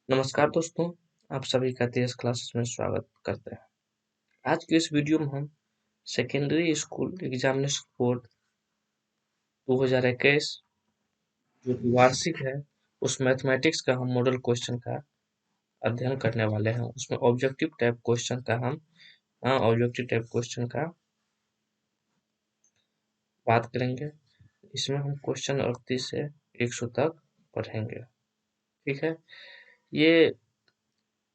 नमस्कार दोस्तों, आप सभी का तेज क्लासेस में स्वागत करते हैं। आज की इस वीडियो में हम सेकेंडरी स्कूल एग्जामिनेशन बोर्ड 2021 जो कि वार्षिक है, उस मैथमेटिक्स का हम मॉडल क्वेश्चन का अध्ययन करने वाले हैं। उसमें ऑब्जेक्टिव टाइप क्वेश्चन का ऑब्जेक्टिव टाइप क्वेश्चन का बात करेंगे। इसमें हम क्वेश्चन 38 से 100 तक पढ़ेंगे। ठीक है, ये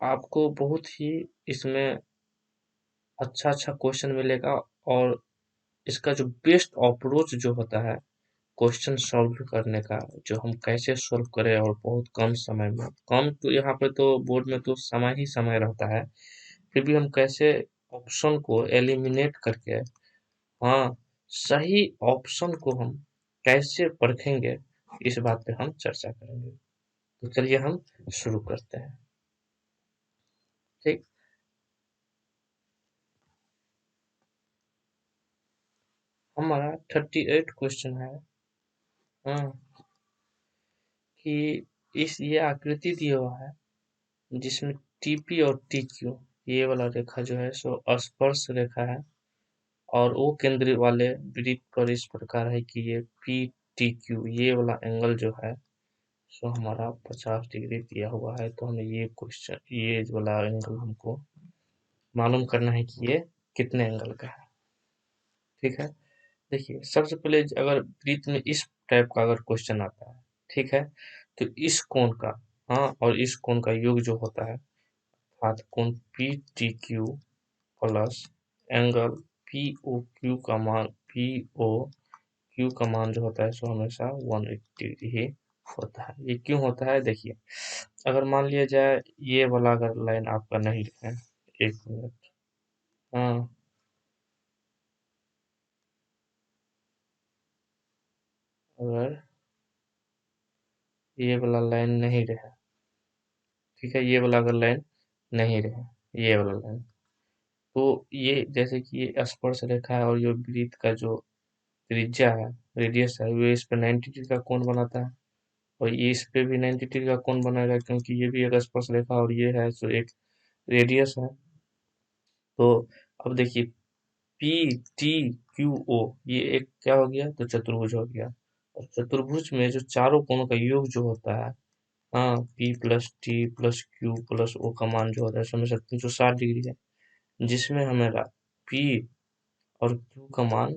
आपको बहुत ही इसमें अच्छा क्वेश्चन मिलेगा और इसका जो बेस्ट अप्रोच जो होता है क्वेश्चन सॉल्व करने का, जो हम कैसे सॉल्व करें और बहुत कम समय में, कम तो यहाँ पे तो बोर्ड में तो समय ही समय रहता है, फिर भी हम कैसे ऑप्शन को एलिमिनेट करके सही ऑप्शन को हम कैसे परखेंगे, इस बात पे हम चर्चा करेंगे। तो चलिए हम शुरू करते हैं। ठीक, हमारा 38 क्वेश्चन है हाँ कि ये आकृति दिया हुआ है जिसमें टीपी और टीक्यू, ये वाला रेखा जो है सो स्पर्श रेखा है और वो केंद्र वाले वृत्त पर इस प्रकार है कि ये पी टी क्यू, ये वाला एंगल जो है सो हमारा 50 डिग्री दिया हुआ है। तो हमें ये क्वेश्चन, ये वाला एंगल हमको मालूम करना है कि ये कितने एंगल का है। ठीक है, देखिए सबसे पहले अगर वृत्त में इस टाइप का अगर क्वेश्चन आता है, ठीक है, तो इस कोण का और इस कोण का योग जो होता है अर्थात कोण P T Q plus angle P O Q का मान, पी ओ क्यू का मान जो होता है सो हमेशा 180 डिग्री ही होता है। ये क्यों होता है, देखिए अगर मान लिया जाए ये वाला अगर लाइन आपका नहीं है, एक मिनट, हाँ अगर ये वाला लाइन नहीं रहे, ठीक है, ये वाला अगर लाइन नहीं रहे, ये वाला लाइन, तो ये जैसे कि ये स्पर्श रेखा है और ये वृत्त का जो त्रिज्या है, रेडियस है, वो इस पर 90 डिग्री का कोण बनाता है और ये इस पे भी 90 डिग्री का कोण बनेगा क्योंकि ये भी एक स्पर्श रेखा और ये है सो एक रेडियस है। तो अब देखिए पी टी क्यू ओ, ये एक क्या हो गया, तो चतुर्भुज हो गया। और चतुर्भुज में जो चारों कोणों का योग जो होता है, P plus T plus Q plus O का मान जो होता है हमेशा 360 डिग्री है, जिसमें हमें पी और क्यू का मान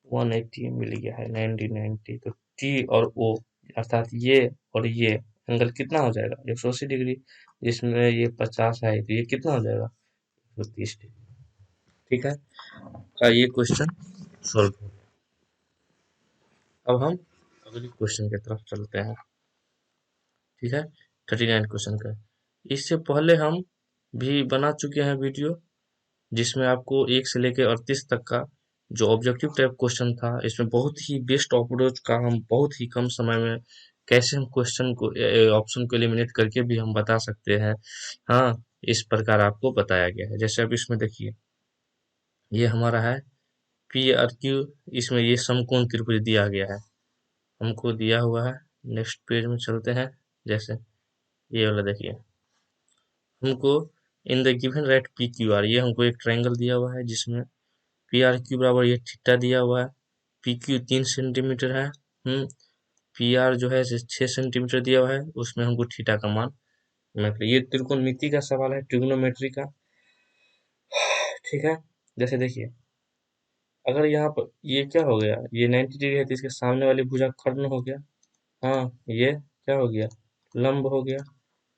180 मिल गया है, 90 तो टी और ओ अर्थात ये और ये एंगल कितना हो जाएगा, 180 डिग्री, जिसमें ये 50 है तो ये कितना हो जाएगा, 130 डिग्री। ठीक है, का ये क्वेश्चन सॉल्व हो गया। अब हम अगले क्वेश्चन की तरफ चलते हैं। ठीक है, 39 क्वेश्चन का, इससे पहले हम भी बना चुके हैं वीडियो जिसमें आपको 1 से लेकर 38 तक का जो ऑब्जेक्टिव टाइप क्वेश्चन था, इसमें बहुत ही बेस्ट अप्रोच का हम बहुत ही कम समय में कैसे हम क्वेश्चन को ऑप्शन को एलिमिनेट करके भी हम बता सकते हैं, हाँ इस प्रकार आपको बताया गया है। जैसे अब इसमें देखिए ये हमारा है पी आर क्यू, इसमें ये समकोण त्रिभुज दिया गया है, हमको दिया हुआ है। नेक्स्ट पेज में चलते हैं। जैसे ये वाला देखिए, हमको in the given right P Q R, ये हमको एक ट्रायंगल दिया हुआ है जिसमें पी आर क्यू बराबर ये थीटा दिया हुआ है, पी क्यू 3 सेंटीमीटर है, पी आर जो है 6 सेंटीमीटर दिया हुआ है, उसमें हमको थीटा का मान, मतलब ये त्रिकोणमिति का सवाल है, ट्रिग्नोमेट्री का। ठीक है, जैसे देखिए अगर यहाँ पर ये क्या हो गया, ये 90 डिग्री है तो इसके सामने वाली भुजा खत्म हो गया, ये क्या हो गया, लंब हो गया।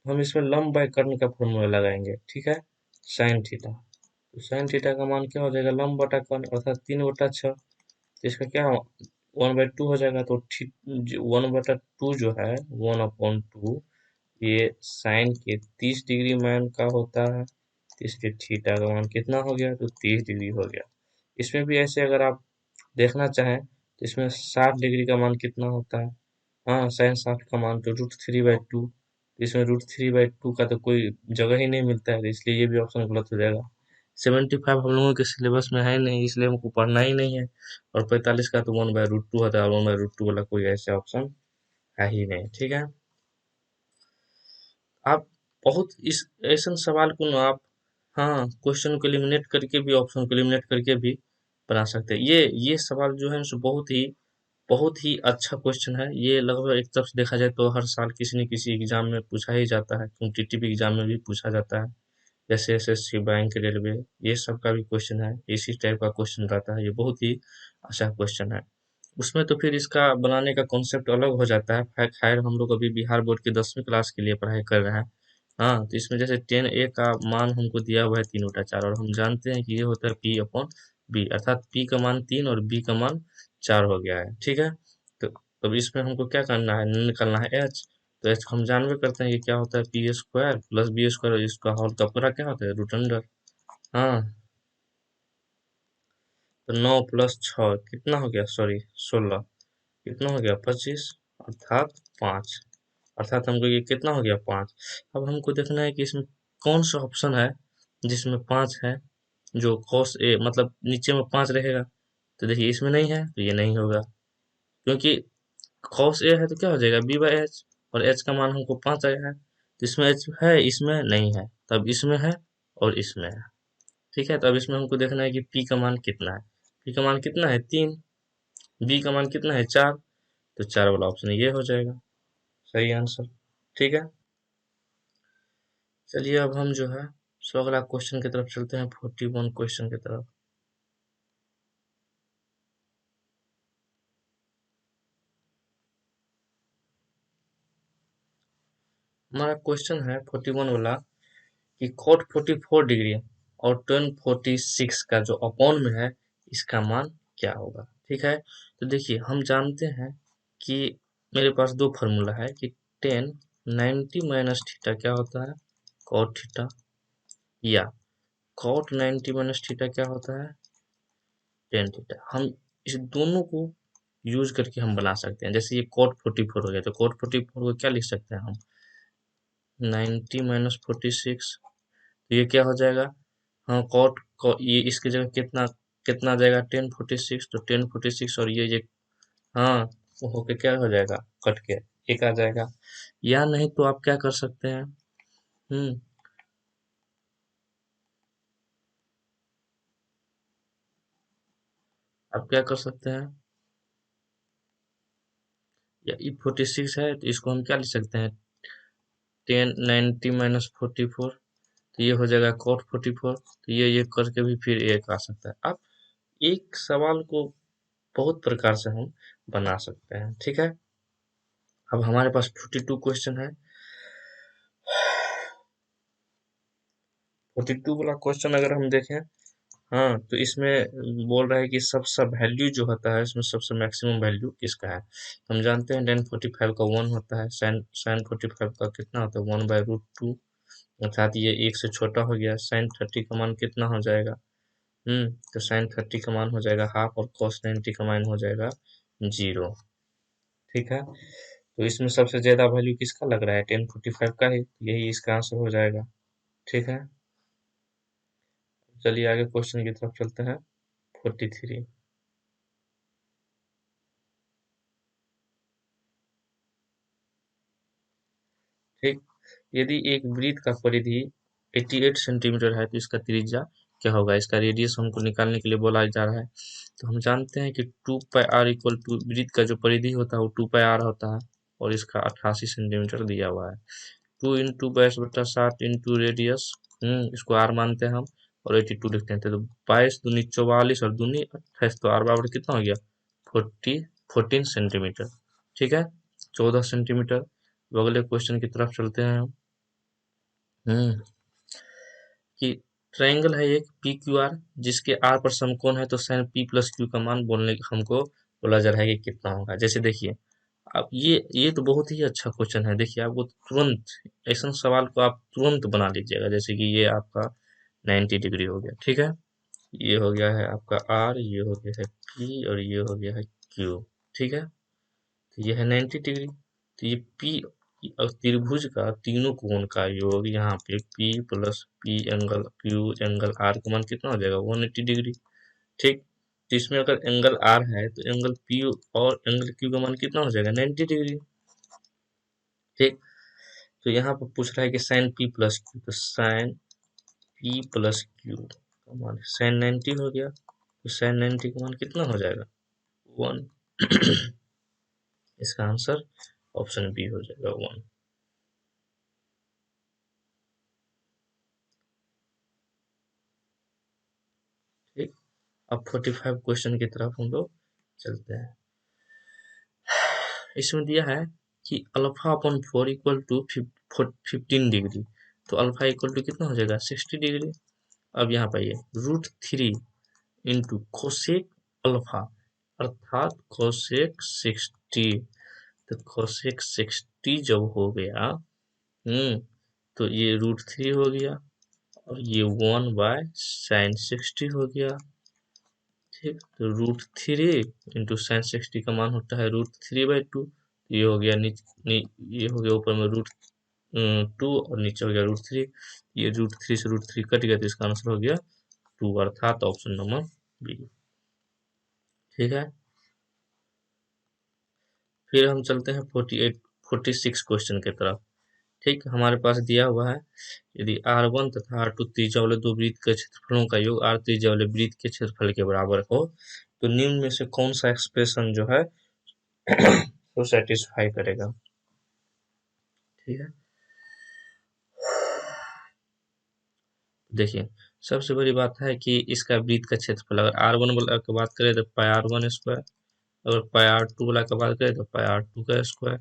हम इसमें लंब बाय कर्ण का फॉर्मूला लगाएंगे, ठीक है, साइन थीटा, तो साइन थीटा का मान क्या हो जाएगा, लंब बटा कर्ण अर्थात 3/6, तो इसका क्या 1/2 हो जाएगा। तो 1/2 जो है 1/2, ये साइन के 30 डिग्री मान का होता है, तो इसके थीटा का मान कितना हो गया, तो 30 डिग्री हो गया। इसमें भी ऐसे अगर आप देखना चाहें तो इसमें 60 डिग्री का मान कितना होता है, साइन 60 का मान तो √3/2, इसमें √3/2 का तो कोई जगह ही नहीं मिलता है, तो इसलिए ये भी ऑप्शन गलत हो जाएगा। 75 हम लोगों के सिलेबस में है नहीं, इसलिए हमको पढ़ना ही नहीं है। और 45 का तो 1/√2 होता है, और 1/√2 वाला कोई ऐसे ऑप्शन है ही नहीं। ठीक है, अब बहुत इस ऐसे सवाल को ना आप, हाँ, क्वेश्चन को एलिमिनेट करके भी, ऑप्शन को एलिमिनेट करके भी बना सकते हैं। ये सवाल जो है सो बहुत ही अच्छा क्वेश्चन है। ये लगभग एक तरफ से देखा जाए तो हर साल किसी न किसी एग्जाम में पूछा ही जाता है, कॉम्पिटिटिव एग्जाम में भी पूछा जाता है, जैसे एसएससी, बैंक, रेलवे, ये सब का भी क्वेश्चन है। इसी टाइप का क्वेश्चन रहता है, ये बहुत ही अच्छा क्वेश्चन है। उसमें तो फिर इसका बनाने का कॉन्सेप्ट अलग हो जाता है। खैर हम लोग अभी बिहार बोर्ड की 10वीं क्लास के लिए पढ़ाई कर रहे हैं। हाँ, तो इसमें जैसे 10A का मान हमको दिया हुआ है 3 बटा 4, और हम जानते हैं कि ये होता है P अपॉन B, अर्थात P का मान 3 और B का मान 4 हो गया है। ठीक है, तो अब इसमें हमको क्या करना है, निकालना है H। तो H हम जानवे करते हैं कि क्या होता है, P² प्लस B², और इसका होल का पूरा क्या होता है, रूट अंडर। हाँ, तो 9 + 6 कितना हो गया, सॉरी 16, कितना हो गया 25, अर्थात 5। अर्थात हमको ये कितना हो गया 5। अब हमको देखना है कि इसमें कौन सा ऑप्शन है जिसमें 5 है, जो कॉस ए मतलब नीचे में 5 रहेगा। तो देखिए इसमें नहीं है तो ये नहीं होगा, क्योंकि कॉस ए है तो क्या हो जाएगा B/H, और H का मान हमको 5 आया है, तो इसमें H है, इसमें नहीं है, तब इसमें है और इसमें है। ठीक है, तो अब इसमें हमको देखना है कि P का मान कितना है। P का मान कितना है 3, B का मान कितना है 4, तो 4 वाला ऑप्शन ये हो जाएगा सही आंसर। ठीक है, चलिए अब हम जो है सो अगला क्वेश्चन की तरफ चलते हैं, 41 क्वेश्चन की तरफ। हमारा क्वेश्चन है 41 वाला कि cot 44 डिग्री और tan 46 का जो अपॉन में है, इसका मान क्या होगा। ठीक है, तो देखिए हम जानते हैं कि मेरे पास दो फार्मूला है कि tan 90 माइनस थीटा क्या होता है, cot थीटा, या cot 90 माइनस थीटा क्या होता है, tan थीटा। हम इस दोनों को यूज करके हम बना सकते हैं। जैसे ये cot 44 हो गया, तो cot 44 को क्या लिख सकते हैं हम, 90 माइनस 46, तो ये क्या हो जाएगा, हाँ ये इसकी जगह कितना कितना आ जाएगा 1046, तो 1046 और ये हाँ, वो होके क्या हो जाएगा, कट के एक आ जाएगा। या नहीं तो आप क्या कर सकते हैं, आप क्या कर सकते हैं, या 46 है तो इसको हम क्या लिख सकते हैं, 10 90 माइनस 44, तो ये हो जाएगा cot 44, तो ये करके भी फिर एक आ सकता है। अब एक सवाल को बहुत प्रकार से हम बना सकते हैं। ठीक है, अब हमारे पास 42 क्वेश्चन है। 42 वाला क्वेश्चन अगर हम देखें, हाँ, तो इसमें बोल रहा है कि सबसे वैल्यू जो होता है इसमें सबसे मैक्सिमम वैल्यू किसका है। हम जानते हैं tan 45 का 1 होता है, साइन 45 का कितना होता है 1/√2, अर्थात ये 1 से छोटा हो गया। साइन 30 का मान कितना हो जाएगा, तो साइन 30 का मान हो जाएगा हाफ, और cos 90 का मान हो जाएगा 0। ठीक है, तो इसमें सबसे ज्यादा वैल्यू किसका लग रहा है, tan 45 का ही, यही इसका आंसर हो जाएगा। ठीक है, चलिए आगे क्वेश्चन की तरफ चलते हैं, 43। ठीक, यदि एक वृत्त का परिधि 88 सेंटीमीटर है तो इसका त्रिज्या क्या होगा, इसका रेडियस हमको निकालने के लिए बोला जा रहा है। तो हम जानते हैं कि 2πr इक्वल टू, वृत्त का जो परिधि होता है वो 2πr होता है, और इसका 88 सेंटीमीटर दिया हुआ है। 2 × 22/7 इंटू रेडियस, इसको आर मानते हैं हम, और 82 लिखते हैं, तो 22 दूनी 44 और दूनी 28, तो आर बराबर कितना हो गया 14 सेंटीमीटर। ठीक है, 14 सेंटीमीटर। तो अगले क्वेश्चन की तरफ चलते हैं हम, हम्म कि ट्रायंगल है एक पी क्यू आर, जिसके आर पर समकोण है, तो साइन पी प्लस क्यू का मान बोलने हमको बोला जा रहा है कि कितना होगा। जैसे देखिए, अब ये तो बहुत ही अच्छा क्वेश्चन है। देखिए आपको तुरंत ऐसा सवाल को आप तुरंत बना लीजिएगा, जैसे कि ये आपका 90 डिग्री हो गया। ठीक है, ये हो गया है आपका आर, ये हो गया है पी, और ये हो गया है क्यू। ठीक है, तो ये है 90 डिग्री, तो ये पी और त्रिभुज का तीनों कोण का योग, यहाँ पे P plus P angle Q angle R का मान कितना हो जाएगा 180 डिग्री। ठीक, तो इसमें अगर एंगल आर है तो एंगल पी और एंगल क्यू का मान कितना हो जाएगा 90 डिग्री। ठीक, तो यहाँ पर पूछ रहा है कि साइन पी प्लस क्यू, तो साइन पी प्लस क्यू का मान साइन 90 हो गया, तो साइन 90 का मान कितना हो जाएगा 1। इसका आंसर ऑप्शन बी हो जाएगा 1। ठीक, अब 45 क्वेश्चन की तरफ हम लोग चलते हैं। इसमें दिया है कि अल्फा अपॉन 4 इक्वल टू 15 डिग्री, तो अल्फा इक्वल टू कितना हो जाएगा 60 डिग्री। अब यहाँ पर ये √3 इंटू कोसेक अल्फा अर्थात कोसेक 60, तो कोसेक 60 जब हो गया तो ये √3 हो गया और ये 1/sin 60 हो गया। ठीक, तो √3 इंटू sin 60 का मान होता है √3/2, ये हो गया ये हो गया ऊपर में √2 और नीचे हो गया √3, ये √3 से √3 कट गया, तो इसका आंसर हो गया 2 अर्थात ऑप्शन नंबर बी। ठीक है, फिर हम चलते हैं 46 क्वेश्चन की तरफ। ठीक, हमारे पास दिया हुआ है यदि R1 तथा R2 त्रिज्या वाले दो वृत्त के क्षेत्रफलों का योग R त्रिज्या वाले वृत्त के क्षेत्रफल के बराबर हो, तो निम्न में से कौन सा एक्सप्रेशन जो है वो सेटिस्फाई करेगा। ठीक है, देखिए सबसे बड़ी बात है कि इसका वृत्त का क्षेत्रफल अगर R1 वाला की बात करें तो पाई R1 स्क्वायर, अगर पाई R2 वाला की बात करें तो पाई R2 का स्क्वायर,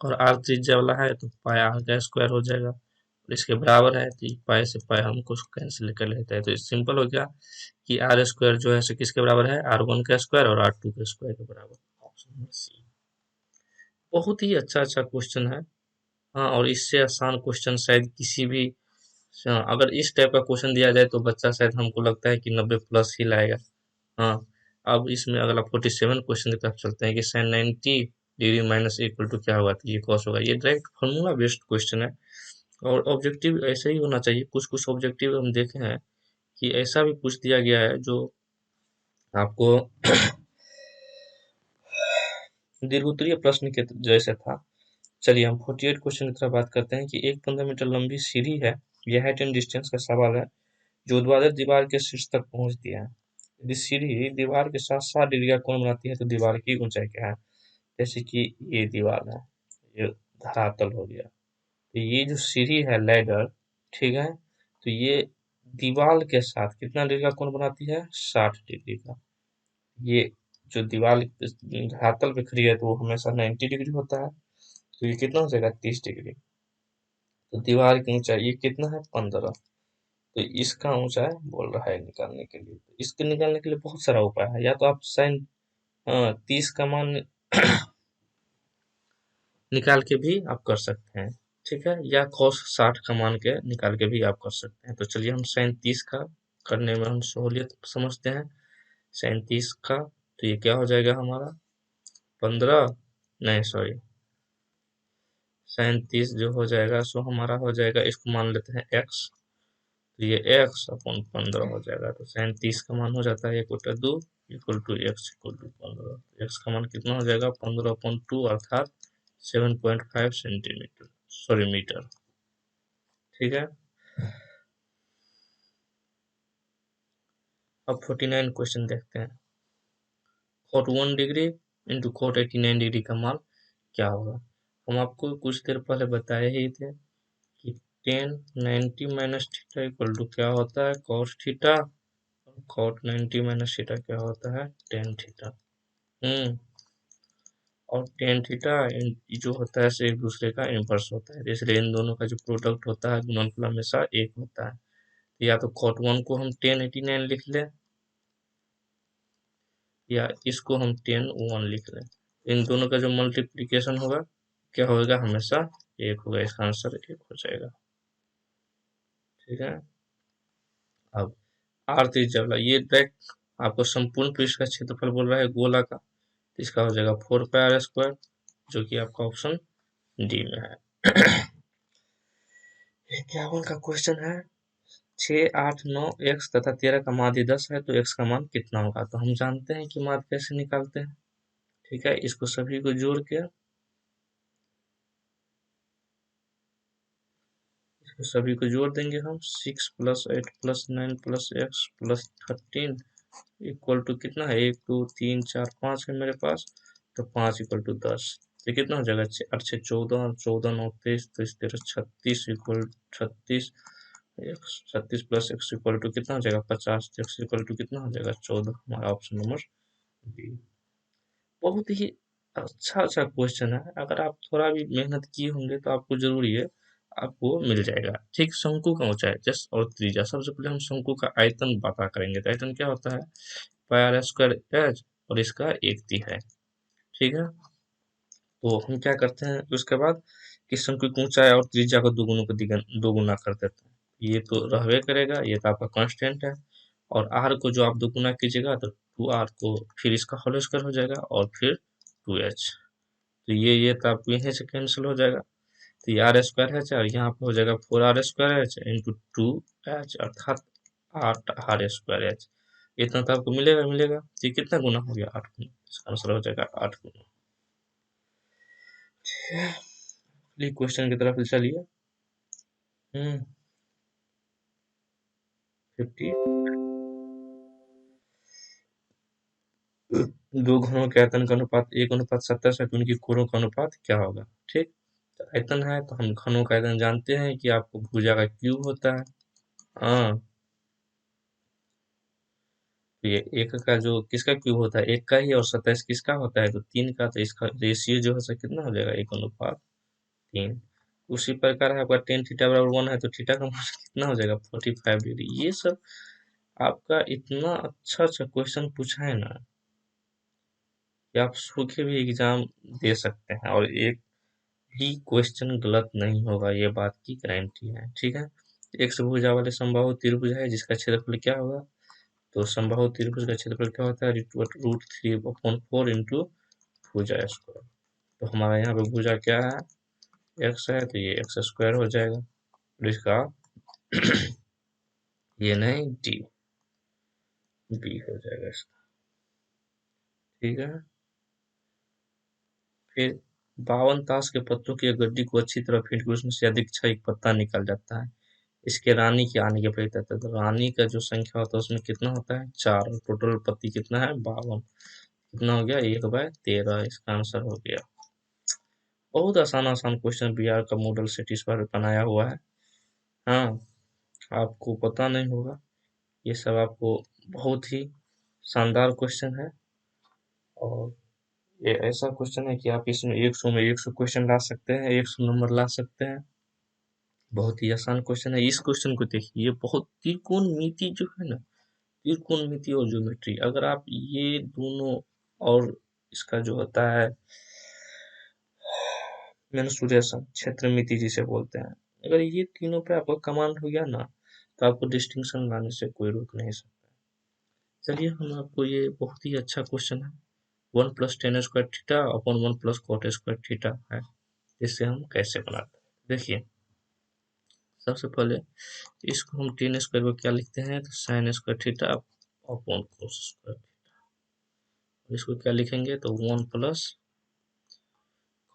और R त्रिज्या वाला है तो पाई R का स्क्वायर हो जाएगा, और इसके बराबर है तो पाई से पाई हमको कैंसिल कर लेते हैं, तो सिंपल हो गया कि R स्क्वायर जो है किसके बराबर है R1 का स्क्वायर और R2 के स्क्वायर के बराबर, ऑप्शन नंबर सी। बहुत ही अच्छा क्वेश्चन है। हाँ, और इससे आसान क्वेश्चन शायद किसी भी अगर इस टाइप का क्वेश्चन दिया जाए तो बच्चा शायद हमको लगता है कि 90 प्लस ही लाएगा। हाँ, अब इसमें अगला 47 क्वेश्चन की तरफ चलते हैं कि साइन 90 डिग्री माइनस इक्वल टू क्या होगा, तो ये कॉस होगा। ये डायरेक्ट फॉर्मूला बेस्ड क्वेश्चन है और ऑब्जेक्टिव ऐसे ही होना चाहिए। कुछ कुछ ऑब्जेक्टिव हम देखे हैं कि ऐसा भी पूछ दिया गया है जो आपको दीर्घोत्तरीय प्रश्न के जैसे था। चलिए हम 48 क्वेश्चन की तरफ बात करते हैं कि एक 15 मीटर लंबी सीढ़ी है, यह हाइट एंड डिस्टेंस का सवाल है, जो ऊर्ध्वाधर दीवार के शीर्ष तक पहुंचती है। यदि सीढ़ी दीवार के साथ 60 डिग्री का कोण बनाती है तो दीवार की ऊंचाई क्या है। जैसे कि ये दीवार है, ये धरातल हो गया, तो ये जो सीढ़ी है लैडर, ठीक है, तो ये दीवार के साथ कितना डिग्री का कोण बनाती है 60 डिग्री का। ये जो दीवार धरातल पे खड़ी है तो वो हमेशा 90 डिग्री होता है, तो ये कितना हो जाएगा 30 डिग्री। तो दीवार की ऊंचाई ये कितना है 15, तो इसका ऊंचाई बोल रहा है निकालने के लिए। तो इसके निकालने के लिए बहुत सारा उपाय है, या तो आप साइन 30 का मान निकाल के भी आप कर सकते हैं, ठीक है, या cos 60 का मान के निकाल के भी आप कर सकते हैं। तो चलिए हम साइन 30 का करने में हम सहूलियत समझते हैं। साइन 30 का तो ये क्या हो जाएगा हमारा 15, नहीं सॉरी, साइन 30 जो हो जाएगा सो हमारा हो जाएगा, इसको मान लेते हैं x, तो ये x अपॉन 15 हो जाएगा। तो साइन 30 का मान हो जाता है 1/2 equal to x equal to 15। x का मान कितना हो जाएगा 15/2 अर्थात 7.5 सेंटीमीटर, सॉरी मीटर। ठीक है, अब 49 क्वेश्चन देखते हैं। cot 1 degree into cot 89 degree का मान क्या होगा। हम आपको कुछ देर पहले बताए ही थे कि tan 90 minus theta equal to क्या होता है cos थीटा, और cot 90 माइनस थीटा क्या होता है tan थीटा। और tan थीटा जो होता है एक दूसरे का इनवर्स होता है, इसलिए इन दोनों का जो प्रोडक्ट होता है गुणनफल हमेशा एक होता है। या तो cot 1 को हम tan 89 लिख लें या इसको हम tan 1 लिख लें, इन दोनों का जो मल्टीप्लीकेशन होगा क्या होगा हमेशा एक होगा, इसका आंसर एक हो जाएगा। ठीक है, अब आर त्रिज्या वाला ये डायरेक्ट आपको संपूर्ण पृष्ठ का क्षेत्रफल बोल रहा है गोला का, तो इसका हो जाएगा 4πr², जो कि आपका ऑप्शन डी में है। 51 का क्वेश्चन है 6, 8, 9 x तथा 13 का माध्य 10 है तो x का मान कितना होगा। तो हम जानते हैं कि माध्य कैसे निकालते हैं। ठीक है, इसको सभी को जोड़ के तो सभी को जोड़ देंगे हम, 6 + 8 + 9 + x + 13 इक्वल टू कितना है, 1 2 3 4 5 है मेरे पास, तो 5 इक्वल टू 10। तो कितना हो जाएगा, 8 6 14, 14 9 23, तो इस तरह 36 इक्वल 36, 36 + x इक्वल टू कितना हो जाएगा 50, x इक्वल टू कितना हो जाएगा 14। हमारा ऑप्शन नंबर बी। बहुत ही अच्छा अच्छा क्वेश्चन है, अगर आप थोड़ा भी मेहनत किए होंगे तो आपको जरूरी है, आपको मिल जाएगा। ठीक, शंकु का ऊंचाई जस्ट और त्रिज्या। सबसे पहले हम शंकु का आयतन पता करेंगे। तो आयतन क्या होता है, पाई आर स्क्वायर एच, और इसका 1/3 है। ठीक है, तो हम क्या करते हैं उसके बाद कि शंकु की ऊंचाई और त्रिज्या को दोगुना कर देते हैं। ये तो रहबे करेगा, ये तो आपका कांस्टेंट है। और आर को जो आप दोगुना कीजिएगा तो 2r को फिर इसका होल स्क्वायर हो जाएगा, और फिर 2h। तो ये तो आपको यहीं से कैंसिल हो जाएगा। तो ये आर स्क्वायर एच और यहाँ पे हो जाएगा 4r² इंटू 2h, अर्थात 8r²h। इतना तो आपको मिलेगा मिलेगा। तो ये कितना गुना हो गया, 8 गुना। इसका आंसर हो जाएगा 8 गुना। अगली क्वेश्चन की तरफ चलिए। 50 दो घनों के आयतन का अनुपात 1:70 है, तो उनकी कोणों का अनुपात क्या होगा। ठीक, तो आयतन है तो हम घनों का आयतन जानते हैं कि आपको भुजा का क्यूब होता है। हाँ, तो ये एक का जो किसका क्यूब होता है, एक का ही, और 27 किसका होता है, तो 3 का। तो इसका रेशियो जो है सर कितना हो जाएगा, 1:3। उसी प्रकार है आपका टेन थीटा बराबर 1 है, तो थीटा का मान कितना हो जाएगा, 45 डिग्री। ये सब आपका इतना अच्छा अच्छा क्वेश्चन पूछा है ना कि आप सूखे भी एग्जाम दे सकते हैं और एक भी क्वेश्चन गलत नहीं होगा, ये बात की गारंटी है। ठीक है, एक भुजा वाले समबाहु त्रिभुज है जिसका क्षेत्रफल क्या होगा, तो समबाहु त्रिभुज का क्षेत्रफल क्या होता है, √3/4 इंटू भुजा स्क्वायर। तो हमारा यहाँ पे भुजा क्या है, x है, तो ये x² हो जाएगा, और इसका ये नहीं डी, बी हो जाएगा इसका। ठीक है, फिर 52 ताश के पत्तों की एक गड्डी को अच्छी तरह फेंट कर उसमें से अधिक एक पत्ता निकल जाता है। इसके रानी के आने के पहले तक, तो रानी का जो संख्या होता है उसमें कितना होता है, 4, और टोटल पत्ती कितना है, 52। कितना हो गया, 1/13। इसका आंसर हो गया। बहुत आसान आसान क्वेश्चन बिहार का मॉडल सेट इस बार बनाया हुआ है। हाँ, आपको पता नहीं होगा, ये सब आपको बहुत ही शानदार क्वेश्चन है। और ये ऐसा क्वेश्चन है कि आप इसमें 100 में 100 क्वेश्चन ला सकते हैं, 100 नंबर ला सकते हैं। बहुत ही आसान क्वेश्चन है। इस क्वेश्चन को देखिए, ये बहुत त्रिकोणमिति जो है ना, त्रिकोणमिति और ज्योमेट्री, अगर आप ये दोनों, और इसका जो होता है मेंसुरेशन, क्षेत्रमिति जिसे बोलते हैं, अगर ये तीनों पे आपका कमांड हो गया ना, तो आपको डिस्टिंक्शन लाने से कोई रोक नहीं सकता। चलिए, हम आपको ये बहुत ही अच्छा क्वेश्चन है, 1 + tan² theta upon 1 + cot² theta है, इससे हम कैसे बनाते हैं। देखिए, सबसे पहले इसको हम tan² को क्या लिखते हैं, तो sin² थीटा अपॉन cos²। इसको क्या लिखेंगे, तो 1 +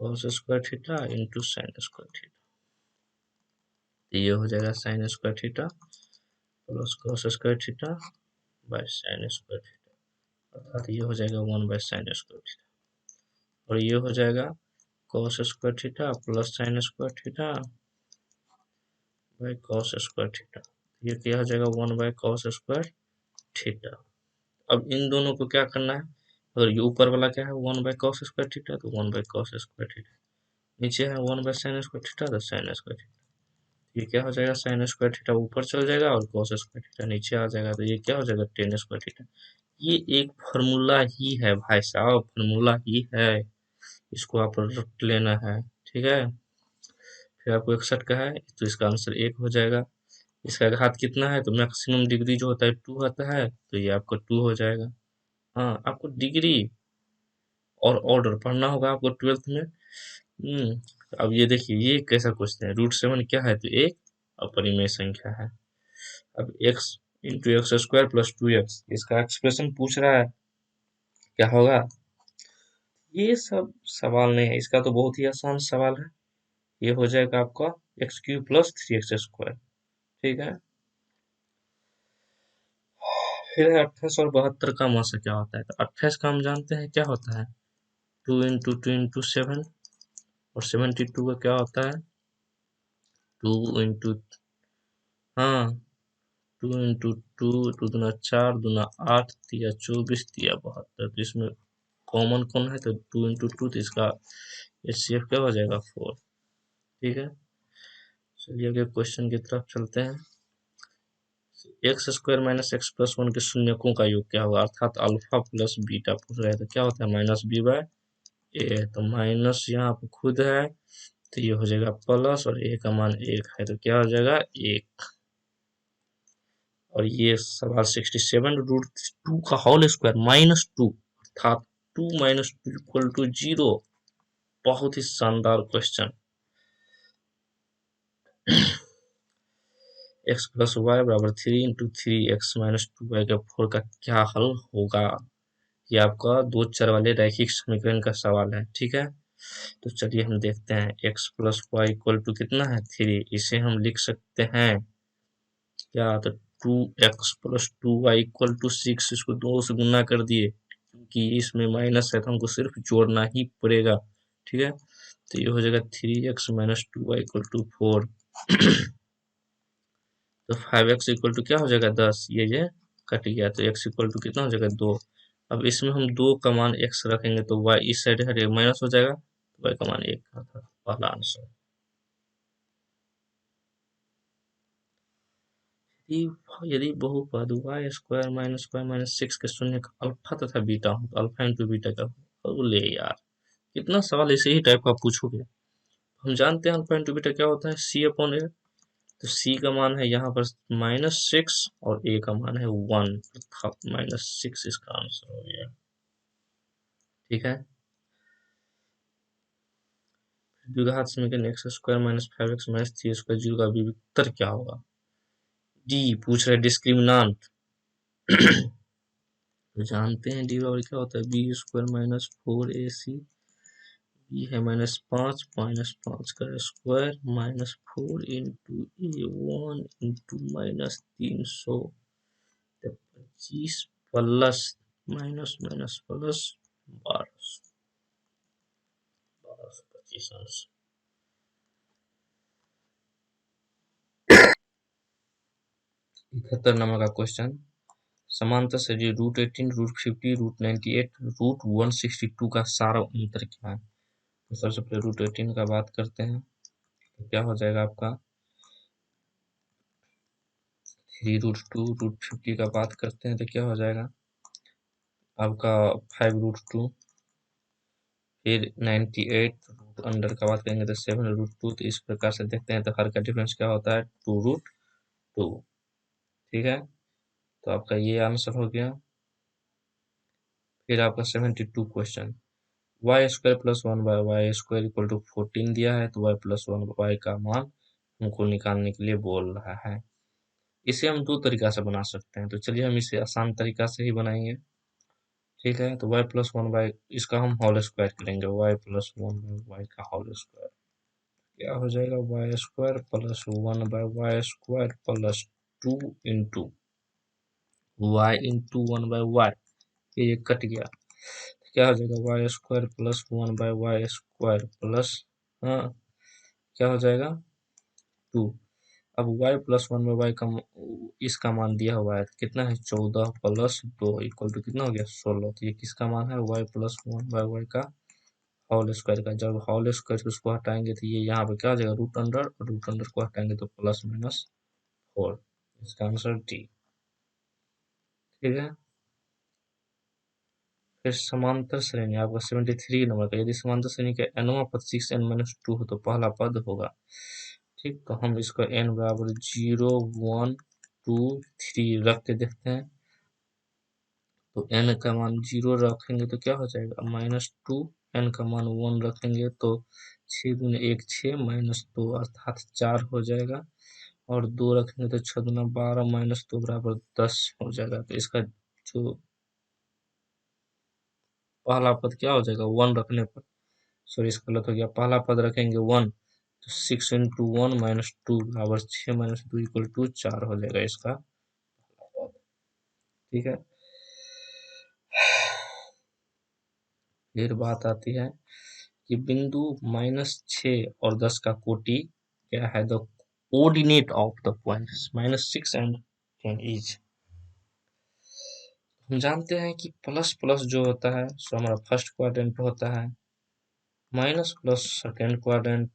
cos² theta into sin² theta. ये हो जाएगा sin² theta plus cos² theta by sin² theta, अर्थात ये हो जाएगा 1/sin² थीटा। और ये हो जाएगा cos² theta plus sin² theta by cos² theta. ये क्या हो जाएगा, 1/cos² थीटा। अब इन दोनों को क्या करना है, अगर ये ऊपर वाला क्या है 1/cos² थीटा, तो 1/cos² थीटा। नीचे है 1/sin² थीटा, तो sin² थीटा। ये क्या हो जाएगा, sin² थीटा ऊपर चल जाएगा और cos² थीटा नीचे आ जाएगा, तो ये क्या हो जाएगा, tan² थीटा। ये एक फार्मूला ही है भाई साहब, फार्मूला ही है, इसको आप रट लेना है। ठीक है, फिर आपको 61 का है, तो इसका आंसर 1 हो जाएगा। इसका घात कितना है, तो मैक्सिमम डिग्री जो होता है 2 होता है, तो ये आपको 2 हो जाएगा। हाँ, आपको डिग्री और ऑर्डर पढ़ना होगा आपको 12th में। अब ये देखिए, ये कैसा क्वेश्चन है, √7 क्या है, तो एक अपरिमेय संख्या है। अब x into x² plus 2x, इसका एक्सप्रेशन पूछ रहा है, क्या होगा। ये सब सवाल नहीं है, इसका तो बहुत ही आसान सवाल है। ये हो जाएगा आपका एक्स क्यूब प्लस 3x²। ठीक है, फिर है 28 और 72 का मौसा क्या होता है। तो 28 का हम जानते हैं क्या होता है, 2 × 2 × 7, और 72 का क्या होता है, 2 × हाँ 2 × 2, 2×4 × 8 दिया 24 दिया 72। तो इसमें कॉमन कौन है, तो 2 × 2, तो इसका HCF क्या हो जाएगा 4। ठीक है, चलिए अगले क्वेश्चन की तरफ चलते हैं। x² - x+1 के शून्यकों का योग क्या होगा, अर्थात अल्फा प्लस बीटा पूछ रहे हैं। तो क्या होता है, -b/a। तो माइनस यहाँ पर खुद है, तो ये हो जाएगा प्लस, और a का मान 1 है, तो क्या हो जाएगा 1। और ये सवाल 67√2 का होल स्क्वायर -2, अर्थात 2 - 2 = 0। बहुत ही शानदार क्वेश्चन। x+y = 3 × 3x - 2y का 4 का क्या हल होगा। ये आपका दो चर वाले रैखिक समीकरण का सवाल है। ठीक है, तो चलिए हम देखते हैं। x+y = कितना है 3, इसे हम लिख सकते हैं क्या, तो 2x + 2y = 6। इसको 2 से गुना कर दिए, क्योंकि इसमें माइनस है तो हमको सिर्फ जोड़ना ही पड़ेगा। ठीक है, तो ये हो जाएगा 3x - 2y = 4। तो 5x = क्या हो जाएगा 10, ये कट गया, तो x = कितना हो जाएगा 2। अब इसमें हम 2 का मान x रखेंगे तो y इस साइड हटेगा, माइनस हो जाएगा, तो y का मान 1 था पहला आंसर। यदि बहुपद y² - y - 6 के शून्य का अल्फा तथा बीटा हो तो अल्फा इंटू बीटा का बोले यार, कितना सवाल ऐसे ही टाइप का पूछोगे। हम जानते हैं अल्फा इंटू बीटा क्या होता है, c/a। तो c का मान है यहाँ पर -6 और a का मान है 1, -6 इसका आंसर हो गया। ठीक है, द्विघात समीकरण x² - 5x - 3x² 0 का विविक्तर क्या होगा। डी पूछ रहे डिस्क्रिमिनांट। तो जानते हैं डी बराबर क्या होता है, b² - 4ac, b है -5, -5 का square -4 × a1 × -300, 25 plus minus minus plus 1200, 1225। 71 number का क्वेश्चन, समांतर सदिश √18, √50, √98, √162 का सारा अंतर क्या है। तो सबसे पहले √18 का बात करते हैं, तो क्या हो जाएगा आपका 3√2, √50 का बात करते हैं तो क्या हो जाएगा आपका 5√2, फिर 98 रूट अंडर का बात करेंगे तो 7√2। तो इस प्रकार से देखते हैं तो हर का डिफरेंस क्या होता है 2√2। ठीक है, तो आपका ये आंसर हो गया। फिर आपका 72 क्वेश्चन, y² + 1/y² = 14 दिया है, तो y+1y का मान हमको निकालने के लिए बोल रहा है। इसे हम दो तरीका से बना सकते हैं, तो चलिए हम इसे आसान तरीका से ही बनाएंगे। ठीक है, तो y+1y इसका हम होल स्क्वायर करेंगे, y+1y का होल स्क्वायर क्या हो जाएगा, y² + 1/y² + 2 × y × 1/y, ये कट गया, क्या हो जाएगा y² + 1/y² प्लस, हाँ क्या हो जाएगा 2। अब y + 1/y का इसका मान दिया हुआ है, कितना है 14 + 2 = कितना हो गया 16। तो ये किसका मान है, y + 1/y का होल स्क्वायर का। जब होल स्क्वायर उसको हटाएंगे तो ये यहाँ पे क्या हो जाएगा रूट अंडर, और रूट अंडर को हटाएंगे तो +-4। इसका आंसर डी। ठीक है, फिर समांतर श्रेणी आपका 73 नंबर का, यदि समांतर श्रेणी का nवां पद 6n - 2 हो तो पहला पद होगा। ठीक, तो हम इसको n = 0, 1, 2, 3 रख के देखते हैं। तो n का मान 0 रखेंगे तो क्या हो जाएगा -2, n का मान 1 रखेंगे तो 6 × 1 6 -2 अर्थात 4 हो जाएगा, और 2 रखेंगे तो 6 × 12 -2 = 10 हो जाएगा। तो इसका जो पहला पद क्या हो जाएगा 1 रखने पर, सॉरी इसका गलत हो गया, पहला पद रखेंगे 1 तो 6 × 1 - 2 = 6 - 2 = 4 हो जाएगा इसका। ठीक है, फिर बात आती है कि बिंदु -6 और 10 का कोटि क्या है? The coordinate of the points -6 and 10 is. हम जानते हैं कि प्लस प्लस जो होता है सो हमारा फर्स्ट क्वाड्रेंट होता है, minus plus second quadrant,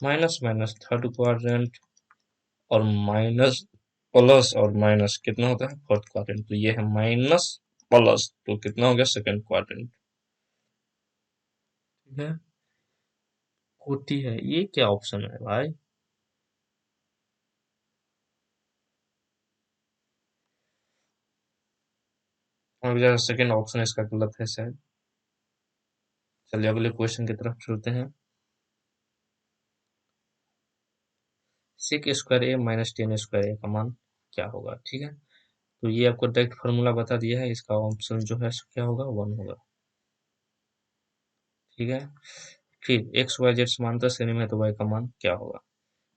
minus minus third quadrant, और माइनस प्लस और माइनस कितना होता है? Fourth quadrant. तो ये है माइनस प्लस, तो कितना हो गया? Second quadrant. ठीक है, कोटि है, ये क्या ऑप्शन है भाई? सेकेंड ऑप्शन इसका गलत है शायद। चलिए अगले क्वेश्चन की तरफ चलते हैं। sec² - 10² का मान क्या होगा? ठीक है, तो ये आपको डायरेक्ट फॉर्मूला बता दिया है, इसका ऑप्शन जो है क्या होगा? 1 होगा। ठीक है, फिर एक्स वाई जेड समांतर श्रेणी में है तो वाई का मान क्या होगा?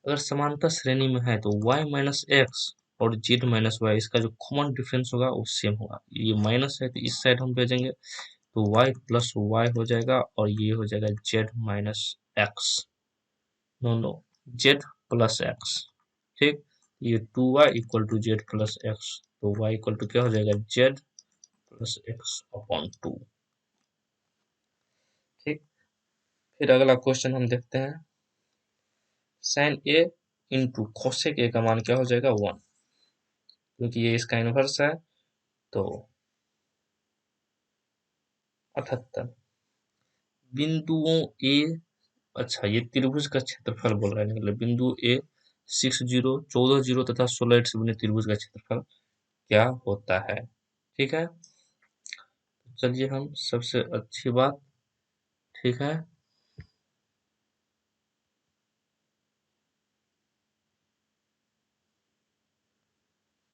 अगर समांतर श्रेणी में है तो y - x और z - y इसका जो कॉमन डिफरेंस होगा वो सेम होगा। ये माइनस है तो इस साइड हम भेजेंगे तो y + y हो जाएगा, और ये हो जाएगा z - x। No, z + x। ठीक, ये 2y = z + x, तो y = क्या हो जाएगा? z + x/2। ठीक, फिर अगला क्वेश्चन हम देखते हैं। sin a × cosec a का मान क्या हो जाएगा? 1, क्योंकि ये इसका इनवर्स है, तो 78 बिंदुओं ए। अच्छा, ये त्रिभुज का क्षेत्रफल बोल रहा है, मतलब बिंदु ए 6 0 14 0 तथा 16 8 से बने त्रिभुज का क्षेत्रफल क्या होता है? ठीक है, चलिए हम सबसे अच्छी बात, ठीक है,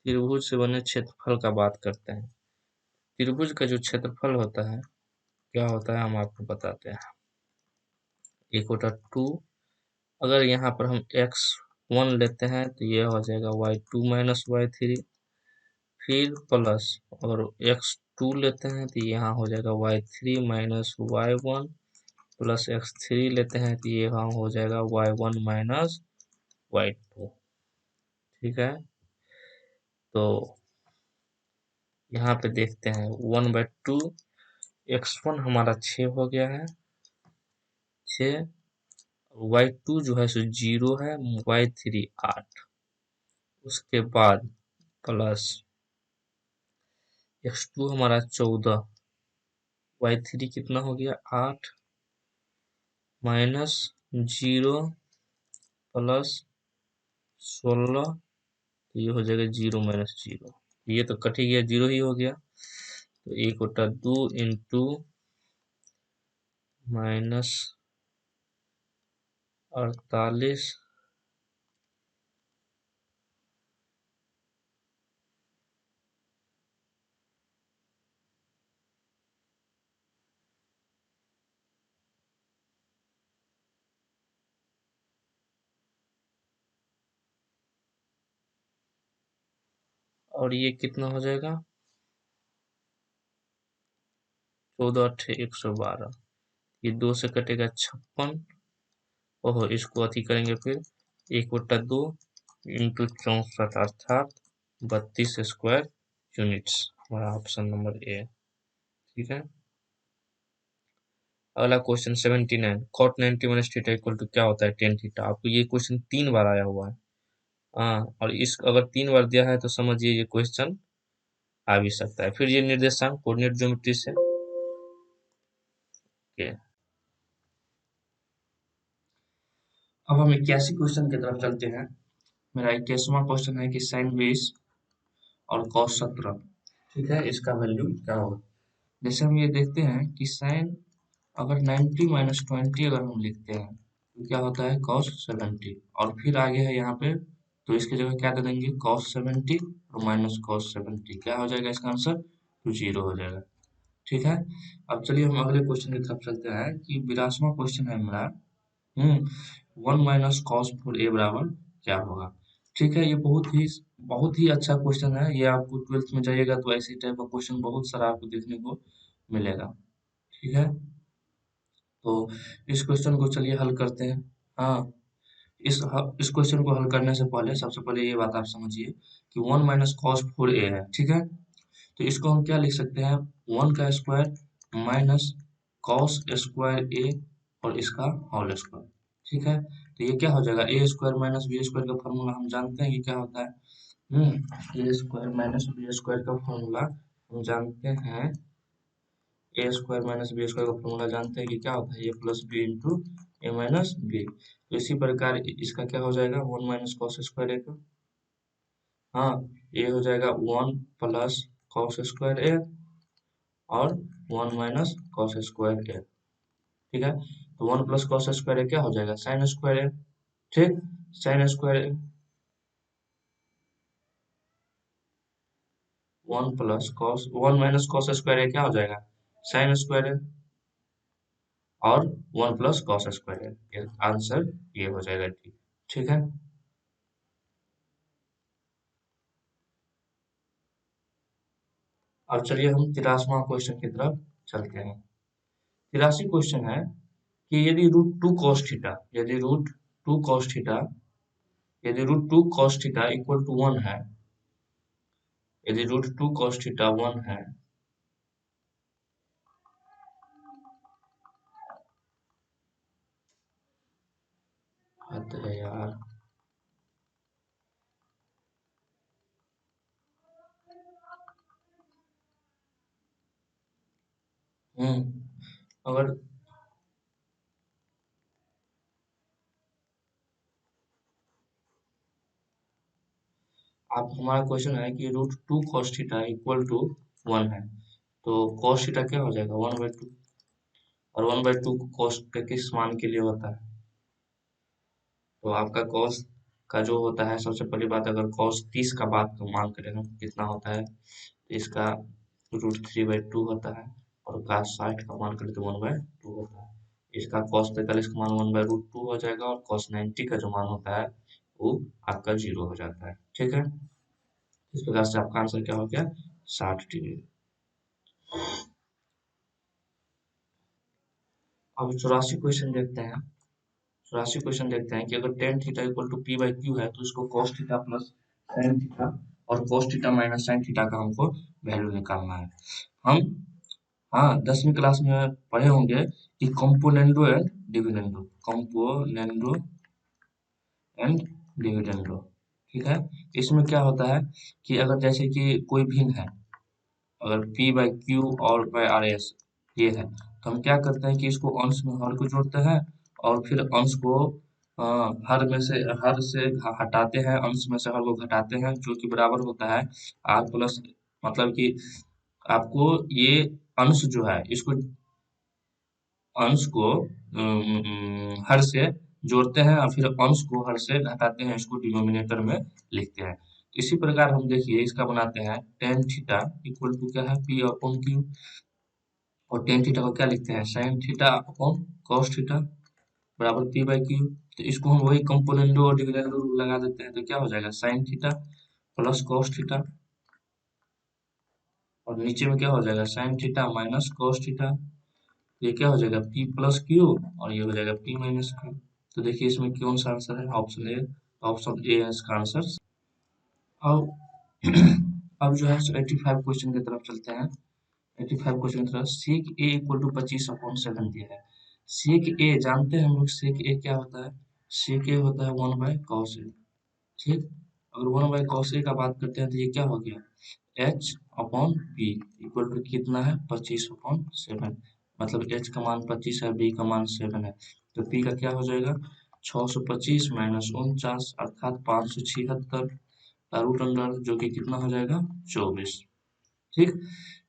त्रिभुज से बने क्षेत्रफल का बात करते हैं। त्रिभुज का जो क्षेत्रफल होता है क्या होता है हम आपको बताते हैं। = 2, अगर यहाँ पर हम x1 लेते हैं तो ये हो जाएगा y2 - y3, फिर प्लस, और x2 लेते हैं तो यहाँ हो जाएगा y3 - y1, प्लस x3 लेते हैं तो ये यहाँ हो जाएगा y1 - y2। ठीक है, तो यहाँ पे देखते हैं 1/2, x1 हमारा 6 हो गया है, 6, y2 जो है सो 0 है, y3 8, उसके बाद प्लस x2 हमारा 14, y3 कितना हो गया? 8, माइनस 0 प्लस 16, तो ये हो जाएगा 0 - 0, ये तो कट ही गया, 0 ही हो गया। तो 1/2 इंटू -48, और ये कितना हो जाएगा? 14 8 112, ये 2 से कटेगा 56। ओहो, इसको अति करेंगे फिर 1/2 इंटू 64 अर्थात 32 स्क्वायर यूनिट्स, हमारा ऑप्शन नंबर ए। ठीक है, अगला क्वेश्चन 79, cot 90 - θ = क्या होता है? tan theta. आपको ये क्वेश्चन 3 बार आया हुआ है। हाँ, और इस अगर 3 बार दिया है तो समझिए ये क्वेश्चन आ भी सकता है। फिर ये निर्देशांक कोऑर्डिनेट ज्योमेट्री से के। अब हम 81 क्वेश्चन की तरफ चलते हैं। मेरा 81वां क्वेश्चन है कि साइन 20 और कॉस 17, ठीक है, इसका वैल्यू क्या होगा? जैसे हम ये देखते हैं कि साइन अगर 90 - 20 अगर हम लिखते हैं तो क्या होता है? cos 70, और फिर आगे है यहाँ पे, तो इसकी जगह क्या दे देंगे? cos 70 और माइनस cos 70, क्या हो जाएगा इसका आंसर? तो 0 हो जाएगा। ठीक है, अब चलिए हम अगले क्वेश्चन की तरफ चलते हैं कि 82वां क्वेश्चन है मेरा। 1 - cos 4a बराबर क्या होगा। ठीक है, ये बहुत ही अच्छा क्वेश्चन है। ये आपको 12th में जाइएगा तो ऐसी टाइप का क्वेश्चन बहुत सारा आपको देखने को मिलेगा। ठीक है, तो इस क्वेश्चन को चलिए हल करते हैं। हाँ, इस क्वेश्चन को हल करने से पहले सबसे पहले ये बात आप समझिए कि 1 - cos 4a है। ठीक है, तो इसको हम क्या लिख सकते हैं, 1 का स्क्वायर माइनस कॉस स्क्वायर ए और इसका होल स्क्वायर। ठीक है, तो ये क्या हो जाएगा, ए स्क्वायर माइनस बी स्क्वायर का फॉर्मूला हम जानते हैं कि क्या होता है। ए स्क्वायर माइनस बी स्क्वायर का फॉर्मूला हम जानते हैं, ए स्क्वायर माइनस बी स्क्वायर का फॉर्मूला जानते हैं कि क्या होता है, ए प्लस बी इंटू ए माइनस बी। तो इसी प्रकार इसका क्या हो जाएगा, 1 - cos स्क्वायर ए का, हाँ, ये हो जाएगा 1 + cos स्क्वायर ए और 1 - cos स्क्वायर ए। ठीक है, तो 1 + cos स्क्वायर ए क्या हो जाएगा, साइन स्क्वायर ए। ठीक, साइन स्क्वायर ए, 1 - cos स्क्वायर ए क्या हो जाएगा, साइन स्क्वायर ए और 1 + cos स्क्वायर ए। आंसर ये हो जाएगा ठीक। ठीक है, अब चलिए हम 83वां क्वेश्चन की तरफ चलते हैं। 83 क्वेश्चन है कि यदि root two cos theta equal to 1 है, यदि रूट टू कॉस थीटा 1 है, हद है यार। अगर आप, हमारा क्वेश्चन है कि root two cos theta equal to 1 है, तो कॉस थीटा क्या हो जाएगा, 1/2, और 1/2 कॉस का किस मान के लिए होता है, तो आपका कॉस का जो होता है, सबसे पहली बात, अगर कॉस 30 का बात का मान करें हम, कितना होता है, तो इसका √3/2 होता है, और cos 60 का मान करें तो 1/2 होता है। इसका cos 45 का मान 1/√2 हो जाएगा, और cos 90 का जो मान होता है वो आपका 0 हो जाता है। ठीक है, इस प्रकार से आपका आंसर क्या हो गया, 60 डिग्री। अब 84 क्वेश्चन देखते हैं कि अगर tan theta equal to p/q है, तो इसको cos theta plus sine theta और cos theta minus sine theta का हमको वैल्यू निकालना है। हम, हाँ, 10वीं क्लास में पढ़े होंगे कि कंपोनेंडो एंड डिविडेंडो। ठीक है, इसमें क्या होता है कि अगर जैसे कि कोई भिन्न है, अगर p/q और /rs ये है, तो हम क्या करते हैं कि इसको अंश में हर को जोड़ते हैं, और फिर अंश को हर से हटाते हैं, अंश में से हर को घटाते हैं, जो कि बराबर होता है r प्लस, मतलब कि आपको ये अंश जो है, इसको अंश को हर से जोड़ते हैं, और फिर अंश को हर से घटाते हैं, इसको डिनोमिनेटर में लिखते हैं। इसी प्रकार हम देखिए इसका बनाते हैं, टेन थीटा इक्वल टू क्या है, पी अपॉन क्यू, और टेन थीटा को क्या लिखते हैं, sine theta upon cos theta बराबर p/q। तो इसको हम वही कंपोनेंडो और डिविडेंडो रूल लगा देते हैं, तो क्या हो जाएगा, sine theta plus cos theta, और नीचे में क्या हो जाएगा, sine theta minus cos theta. ये क्या हो जाएगा, p प्लस क्यू, और ये हो जाएगा p माइनस क्यू। तो देखिए इसमें कौन सा आंसर है, ऑप्शन ए है इसका आंसर। अब अब जो है 85 क्वेश्चन की तरफ चलते हैं। 85 क्वेश्चन की तरफ, सेक ए इक्वल टू 25/7 दिया है। सेक ए जानते हैं हम लोग, सेक ए क्या होता है, सेक ए होता है 1/cos ए। ठीक, अगर 1/cos ए का बात करते हैं तो ये क्या हो गया, H upon B equal to कितना है, 25/7, मतलब एच का मान 25 है, बी का मान 7 है, तो पी का क्या हो जाएगा, 625 माइनस 49 अर्थात 576 का रूट अंडर, जो कि कितना हो जाएगा, 24। ठीक,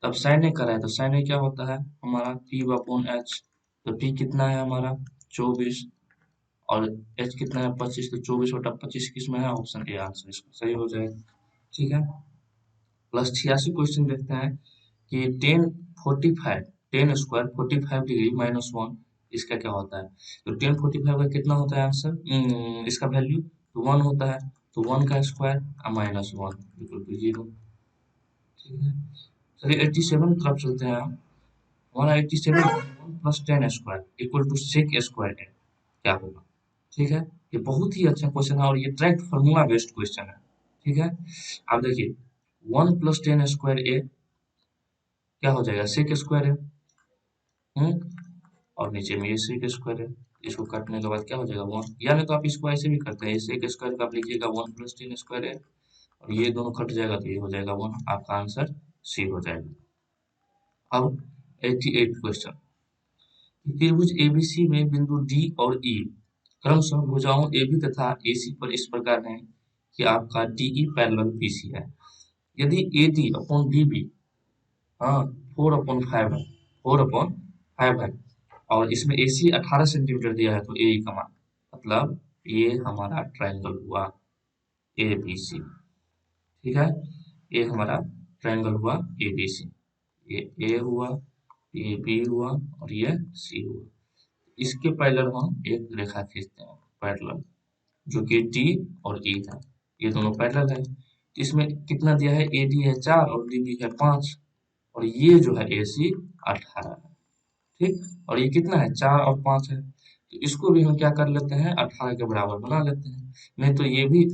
तब साइन ए करा है, तो साइन ए क्या होता है हमारा, पी अपॉन एच, तो पी कितना है हमारा 24, और एच कितना है 25, तो 24/25 किसमें है, ऑप्शन ए आंसर इसका सही हो जाएगा। ठीक है, प्लस 86 क्वेश्चन देखते हैं कि टेन 45 टेन स्क्वायर 45 डिग्री -1 इसका क्या होता है, तो 1045 का कितना होता है आंसर, इसका वैल्यू तो 1 होता है, तो 1 का स्क्वायर -1 इक्वल टू 0। ठीक है, चलिए 87 की तरफ चलते हैं हम। हमारा 87 1 plus 10 square equal to sec square है, क्या होगा। ठीक है, ये बहुत ही अच्छा क्वेश्चन है और ये डायरेक्ट फार्मूला बेस्ड क्वेश्चन है। ठीक है, आप देखिए 1 प्लस 10 स्क्वायर ए क्या हो जाएगा, सेक स्क्वायर है। और नीचे में ये सेक स्क्वायर है, इसको काटने के बाद क्या हो जाएगा 1, या नहीं तो आप इसको ऐसे भी करते हैं, सेक स्क्वायर का आप लिखिएगा 1 प्लस 10 स्क्वायर है और ये दोनों कट जाएगा तो ये हो जाएगा 1, आपका आंसर सी हो जाएगा। अब 88 क्वेश्चन, त्रिभुज एबीसी में बिंदु डी और ई क्रमशः भुजाओं एबी तथा एसी पर इस प्रकार है कि आपका डीई पैरेलल बीसी है। यदि एडी अपॉन डीबी, हाँ, 4/5 है, 4/5 है, और इसमें एसी 18 सेंटीमीटर दिया है, तो ए का मान मतलब ये हमारा ट्रायंगल हुआ ए बी सी। ठीक है, ये हमारा ट्रायंगल हुआ ए बी सी, ये ए हुआ, ये बी हुआ और ये सी हुआ। इसके पैरेलल हम एक रेखा खींचते हैं पैरेलल, जो कि डी और ई है, ये दोनों पैरेलल है। इसमें कितना दिया है, ए डी है 4 और डी बी है 5 और ये जो है ए सी 18 है। ठीक, और ये कितना है 4 और 5 है, तो इसको भी हम क्या कर लेते हैं 18 के बराबर बना लेते हैं। नहीं तो ये भी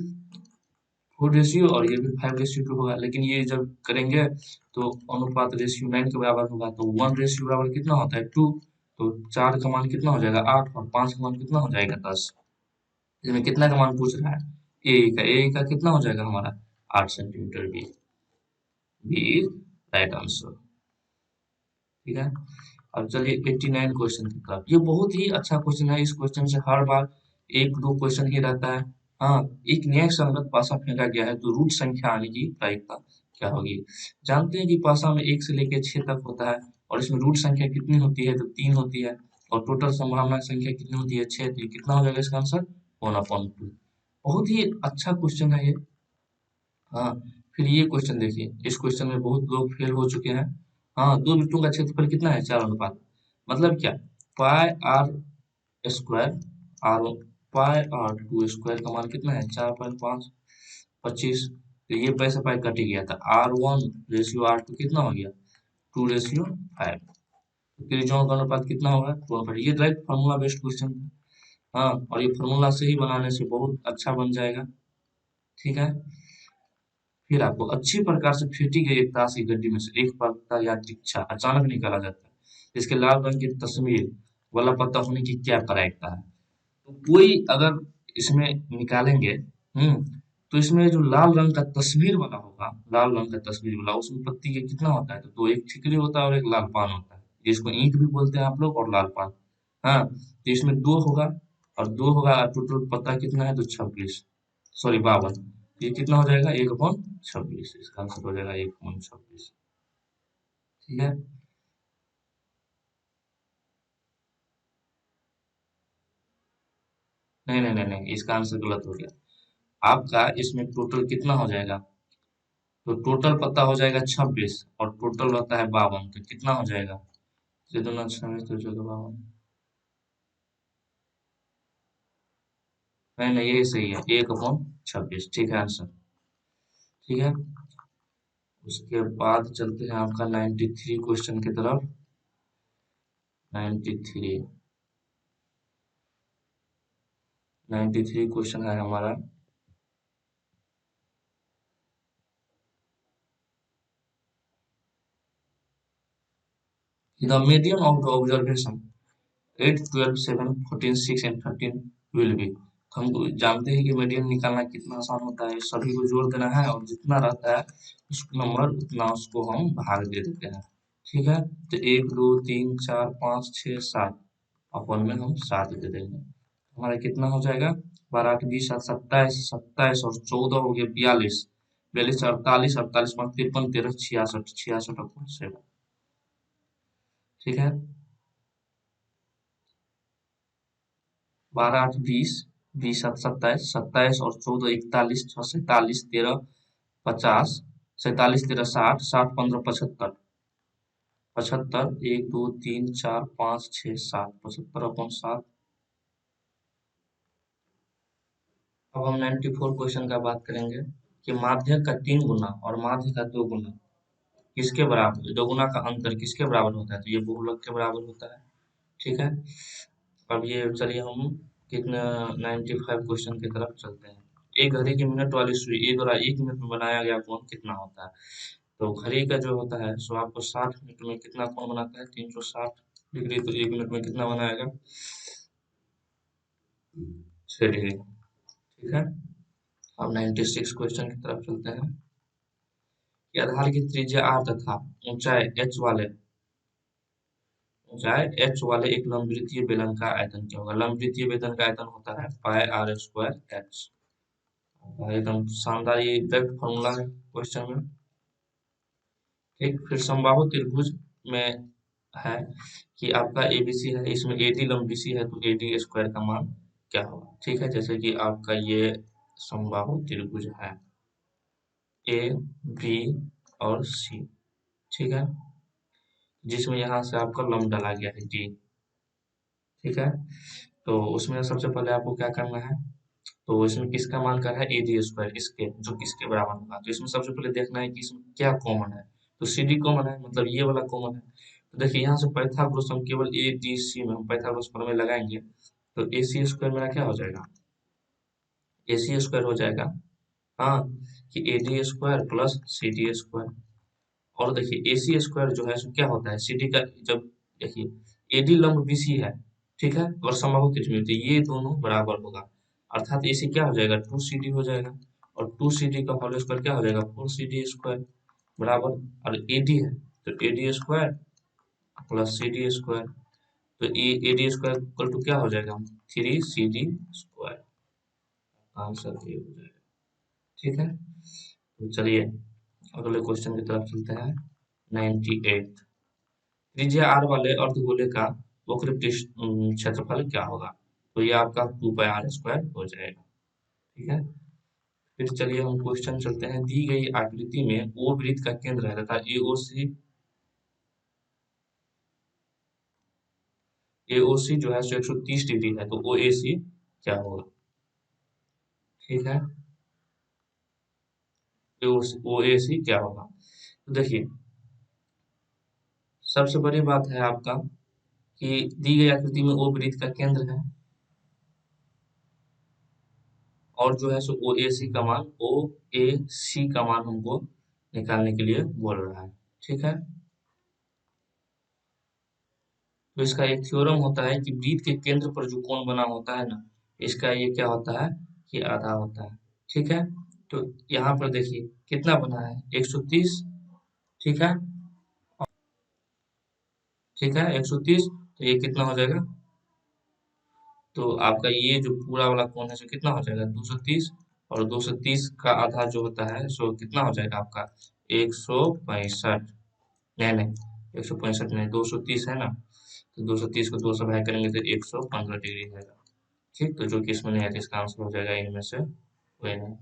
4 रेशियो और ये भी 5 रेशियो 2 होगा, लेकिन ये जब करेंगे तो अनुपात रेशियो 9 के बराबर होगा, तो 1 रेशियो बराबर कितना होता है 2, तो 4 का मान कितना हो जाएगा 8 और 5 का मान कितना हो जाएगा 10। इसमें कितना का मान पूछ रहा है, ए का कितना हो जाएगा हमारा 8 centimetre, B is right answer. ठीक है, अब चलिए 89 क्वेश्चन की तरफ। ये बहुत ही अच्छा क्वेश्चन है, इस क्वेश्चन से हर बार एक दो क्वेश्चन ही रहता है। हाँ, एक न्याय संगत पासा फेंका गया है तो रूट संख्या आने की प्रायिकता क्या होगी। जानते हैं कि पासा में 1 से लेकर 6 तक होता है और इसमें रूट संख्या कितनी होती है, तो 3 होती है, और टोटल संभावना संख्या कितनी होती है 6, तो ये कितना हो जाएगा इसका आंसर 1/2। बहुत ही अच्छा क्वेश्चन है ये। हाँ, फिर ये क्वेश्चन देखिए, इस क्वेश्चन में बहुत लोग फेल हो चुके हैं। हाँ, दो वृत्तों का क्षेत्रफल कितना है 4 अनुपात, मतलब क्या, pi r square r, pi r two square का मान कितना है 4/5 25, तो ये पैसा पाई कट ही गया था, R1 रेशियो R2 कितना हो गया 2/5, तो त्रिज्याओं का अनुपात कितना होगा 2/5। ये डायरेक्ट फार्मूला बेस्ड क्वेश्चन है। हाँ, और ये फार्मूला से ही बनाने से बहुत अच्छा बन जाएगा। ठीक है, फिर आपको अच्छी प्रकार से फेंटी गई एक ताश की गड्डी में से एक पत्ता या दीक्षा अचानक निकाला जाता है, इसके लाल रंग की तस्वीर वाला पत्ता होने की क्या प्रायिकता है। तो कोई अगर इसमें निकालेंगे, तो इसमें जो लाल रंग का तस्वीर वाला होगा, लाल रंग का तस्वीर वाला, उसमें पत्ती के कितना होता है, तो एक ठिकरी होता है और एक लाल पान होता है, जिसको ईंट भी बोलते हैं आप लोग, और लाल पान। हाँ, तो इसमें दो होगा और दो होगा, टोटल पत्ता कितना है तो 26, सॉरी 52, ये कितना हो जाएगा 1/26, इसका आंसर हो जाएगा 1/26। ठीक है, नहीं नहीं नहीं नहीं, इसका आंसर गलत हो गया। आपका इसमें टोटल कितना हो जाएगा, तो टोटल पता हो जाएगा 26 और टोटल रहता है 52, तो कितना हो जाएगा, ये दोनों 26 तो 14 52, नहीं नहीं यही सही है 1/26, ठीक है आंसर। ठीक है, उसके बाद चलते हैं आपका 93 क्वेश्चन की तरफ। 93, 93 क्वेश्चन है हमारा। The median of the observation 8 12 7 14 6 and 13 will be. हम जानते हैं कि मीडियन निकालना कितना आसान होता है, सभी को जोड़ देना है और जितना रहता है उस नंबर उतना उसको हम भाग दे देते हैं। ठीक है, तो 1 2 3 4 5 6 7 अपन में हम 7 दे देंगे, हमारा कितना हो जाएगा 12 8 20 7 27 27 और 14 हो गया 42, 42 48 48 5 53 13 66 66 और 7। ठीक है, 12 8 20 20 7 27 27 और 14 41 6 47 13 50 47 13 60 60 15 75, 75, 1 2 3 4 5 6 7, 75/7। अब हम 94 क्वेश्चन का बात करेंगे कि माध्य का 3 गुना और माध्य का 2 गुना किसके बराबर, 2 गुना का अंतर किसके बराबर होता है, तो ये बहुलक के बराबर होता है। ठीक है। अब ये चलिए हम कितना 95 क्वेश्चन की तरफ चलते हैं। एक घड़ी की मिनट वाली सुई एक द्वारा 1 मिनट में बनाया गया कोण कितना होता है। तो घड़ी का जो होता है सो आपको 60 मिनट में कितना कोण बनाता है, 360 डिग्री। तो 1 मिनट में कितना बनाएगा, 6 डिग्री। ठीक है। अब 96 क्वेश्चन की तरफ चलते हैं कि आधार की त्रिज्या r तथा ऊंचाई h वाले एक लंबवृत्तीय बेलन का आयतन क्या होगा। लंबवृत्तीय बेलन का आयतन होता है पाई r स्क्वायर h। एकदम शानदार, ये एग्जैक्ट फॉर्मूला है क्वेश्चन में। ठीक, फिर समबाहु त्रिभुज में है कि आपका एबीसी है, इसमें एडी लंब बीसी है, तो एडी स्क्वायर का मान क्या होगा। ठीक है, जैसे कि आपका ये समबाहु त्रिभुज है ए बी और सी। ठीक है, जिसमें यहाँ से आपका लंब डाला गया है डी। ठीक है, तो उसमें सबसे पहले आपको क्या करना है, तो इसमें किसका मान कर है ए डी स्क्वायर, इसके जो किसके बराबर होगा। तो इसमें सबसे पहले देखना है कि इसमें क्या कॉमन है। तो सी डी कॉमन है, मतलब ये वाला कॉमन है। तो देखिए यहाँ से पाइथागोरस हम केवल ए डी सी में हम पाइथागोरस प्रमेय लगाएंगे, तो ए सी स्क्वायर मेरा क्या हो जाएगा, ए सी स्क्वायर हो जाएगा। हाँ, कि A D square plus C D square. और देखिए ए सी स्क्वायर जो है सो क्या होता है सी डी का, जब देखिए ए डी लंब बी सी है, ठीक है, और समबाहु त्रिज्या, तो ये दोनों बराबर होगा, अर्थात ए सी क्या हो जाएगा 2 CD हो जाएगा, और 2 CD का होल स्क्वायर क्या हो जाएगा 4 CD स्क्वायर बराबर। और ए डी है तो A D square plus C D square, तो A D square equal to क्या हो जाएगा 3 CD स्क्वायर। आंसर ये हो जाएगा। ठीक है, तो चलिए अगले क्वेश्चन की तरफ चलते हैं। 98, त्रिज्या r वाले अर्धगोले का वक्र पृष्ठ क्षेत्रफल क्या होगा। तो ये आपका 2πr² हो जाएगा। ठीक है, फिर चलिए हम क्वेश्चन चलते हैं। दी गई आकृति में ओ वृत्त का केंद्र है तथा एओसी जो है 130 डिग्री है, तो ओ ए सी क्या होगा। ठीक है, ओ ए सी क्या होगा। तो देखिए सबसे बड़ी बात है आपका कि दी गई आकृति में ओ वृत्त का केंद्र है, और जो है सो ओ ए सी का मान, ओ ए सी का मान हमको निकालने के लिए बोल रहा है। ठीक है, तो इसका एक थ्योरम होता है कि वृत्त के केंद्र पर जो कोण बना होता है ना, इसका ये क्या होता है कि आधा होता है। ठीक है, तो यहाँ पर देखिए कितना बना है 130। ठीक है, ठीक है 130, तो ये कितना हो जाएगा, तो आपका ये जो पूरा वाला कोण है सो कितना हो जाएगा 230, और 230 का आधा जो होता है सो कितना हो जाएगा आपका 165। नहीं नहीं, 165 नहीं, 230 है ना, तो 230 को 2 से भाग करेंगे तो 115 डिग्री आएगा। ठीक, तो जो कि इसमें नहीं है तो इसका आंसर हो जाएगा इनमें से कोई नहीं।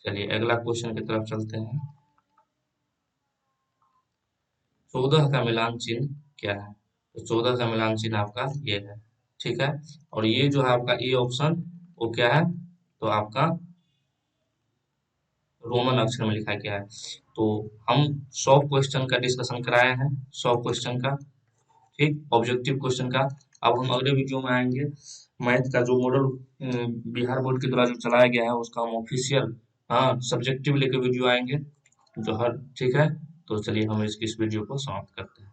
चलिए अगला क्वेश्चन की तरफ चलते हैं। 14 का मिलान चिन्ह क्या है। तो 14 का मिलान चिन्ह आपका ये है। ठीक है, और ये जो है आपका ए ऑप्शन वो क्या है, तो आपका रोमन अक्षर में लिखा गया है। तो हम 100 क्वेश्चन का डिस्कशन कराए हैं, 100 क्वेश्चन का, ठीक, ऑब्जेक्टिव क्वेश्चन का। अब हम अगले वीडियो में आएंगे मैथ का जो मॉडल बिहार बोर्ड के द्वारा जो चलाया गया है उसका हम ऑफिशियल, हाँ, सब्जेक्टिव लेके वीडियो आएंगे जो हर, ठीक है। तो चलिए हम इस वीडियो को समाप्त करते हैं।